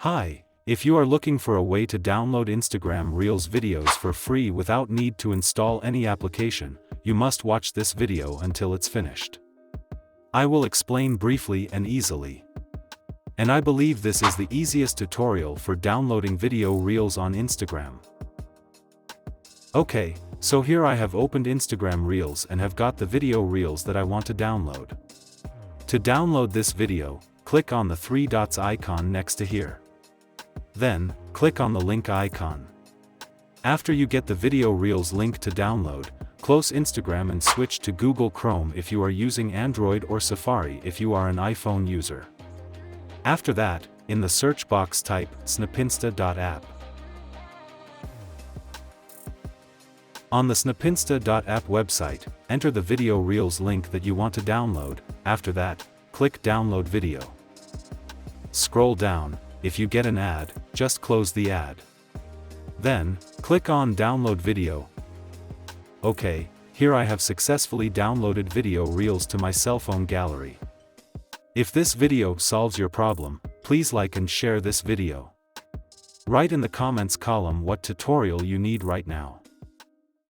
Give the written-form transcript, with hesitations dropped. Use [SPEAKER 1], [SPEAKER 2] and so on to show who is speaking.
[SPEAKER 1] Hi, if you are looking for a way to download Instagram Reels videos for free without need to install any application, you must watch this video until it's finished. I will explain briefly and easily. And I believe this is the easiest tutorial for downloading video Reels on Instagram. Okay, so here I have opened Instagram Reels and have got the video Reels that I want to download. To download this video, click on the three dots icon next to here. Then, click on the link icon. After you get the video Reels link to download, close Instagram and switch to Google Chrome if you are using Android or Safari if you are an iPhone user. After that, in the search box type snapinsta.app. On the snapinsta.app website, enter the video Reels link that you want to download. After that, click Download Video. Scroll down. If you get an ad, just close the ad. Then, click on Download Video. Okay, here I have successfully downloaded video Reels to my cell phone gallery. If this video solves your problem, please like and share this video. Write in the comments column what tutorial you need right now.